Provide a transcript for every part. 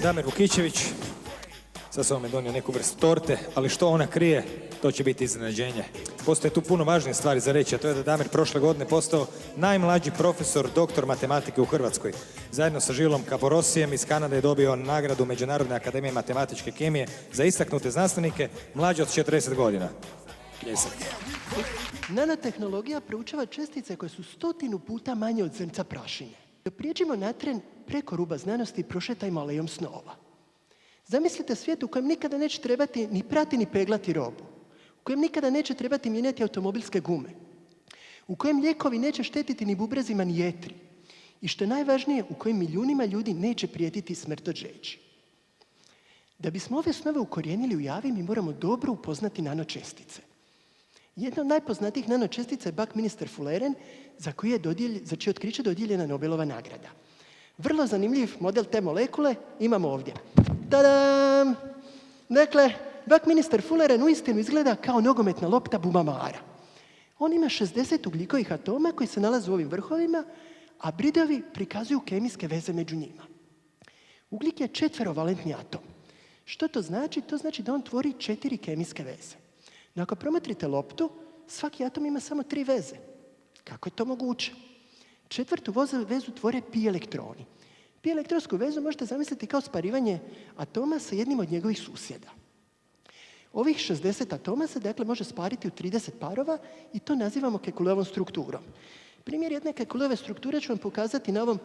Damir Vukičević sa sobom je donio neku vrstu torte, ali što ona krije, to će biti iznenađenje. Postoje tu puno važnije stvari za reći, a to je da Damir prošle godine postao najmlađi profesor, doktor matematike u Hrvatskoj. Zajedno sa Žilom Kaporosijem iz Kanade je dobio nagradu Međunarodne akademije matematičke kemije za istaknute znanstvenike mlađe od 40 godina. Pljesak. Nanotehnologija proučava čestice koje su 100 puta manje od zrnca prašine. Da prijeđemo na tren preko ruba znanosti i prošetajmo alejom snova. Zamislite svijet u kojem nikada neće trebati ni prati ni peglati robu, u kojem nikada neće trebati mijenjati automobilske gume, u kojem lijekovi neće štetiti ni bubrezima ni jetri i što je najvažnije, u kojem milijunima ljudi neće prijetiti smrt od žeđi. Da bismo ove snove ukorijenili u javi, mi moramo dobro upoznati nanočestice. Jedna od najpoznatijih nanočestica je Buckminster Fulleren, za čije otkriće dodijeljena Nobelova nagrada. Vrlo zanimljiv model te molekule imamo ovdje. Tadam! Dakle, Buckminster Fulleren uistinu izgleda kao nogometna lopta Bumamara. On ima 60 ugljikovih atoma koji se nalaze u ovim vrhovima, a bridovi prikazuju kemijske veze među njima. Ugljik je četverovalentni atom. Što to znači? To znači da on tvori 4 kemijske veze. No ako promotrite loptu, svaki atom ima samo 3 veze. Kako je to moguće? Četvrtu vezu tvore pi elektroni. Pi elektronsku vezu možete zamisliti kao sparivanje atoma sa jednim od njegovih susjeda. Ovih 60 atoma se dakle može spariti u 30 parova i to nazivamo Kekuleovom strukturom. Primjer jedne Kekuleove strukture ću vam pokazati na ovom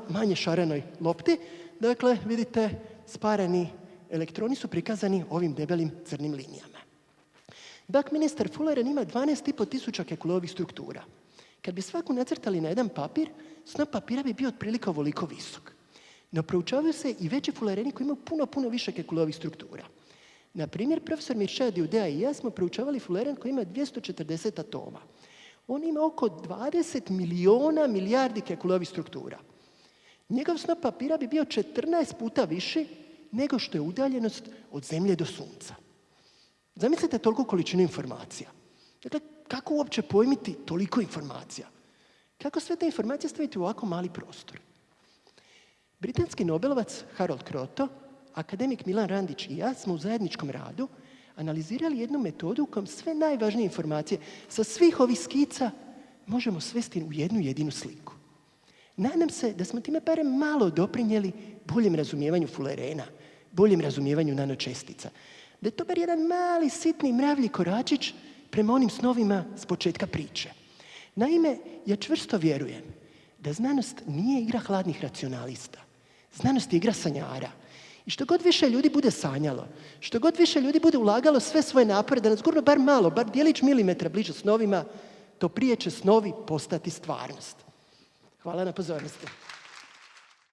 manje šarenoj lopti. Dakle, vidite, sparani elektroni su prikazani ovim debelim crnim linijama. Buckminster Fulleren ima 12.500 Kekuleovih struktura. Kad bi svaku nacrtali na jedan papir, snop papira bi bio otprilike ovoliko visok. No proučavaju se i veći Fullereni koji imaju puno više Kekuleovih struktura. Na primjer, profesor Mircea Diudea i ja smo proučavali Fulleren koji ima 240 atoma. On ima oko 20 miliona milijardi Kekuleovih struktura. Njegov snop papira bi bio 14 puta viši nego što je udaljenost od Zemlje do Sunca. Zamislite toliko količinu informacija. Dakle, kako uopće pojmiti toliko informacija? Kako sve te informacije staviti u ovako mali prostor? Britanski nobelovac Harold Kroto, akademik Milan Randić i ja smo u zajedničkom radu analizirali jednu metodu u kojom sve najvažnije informacije sa svih ovih skica možemo svesti u jednu jedinu sliku. Nadam se da smo time barem malo doprinijeli boljem razumijevanju Fullerena, boljem razumijevanju nanočestica. Da je to bar jedan mali, sitni, mravlji koračić prema onim snovima s početka priče. Naime, ja čvrsto vjerujem da znanost nije igra hladnih racionalista. Znanost je igra sanjara. I što god više ljudi bude sanjalo, što god više ljudi bude ulagalo sve svoje napore da nas gurno bar malo, bar dijelić milimetra bliže snovima, to prije će snovi postati stvarnost. Hvala na pozornosti.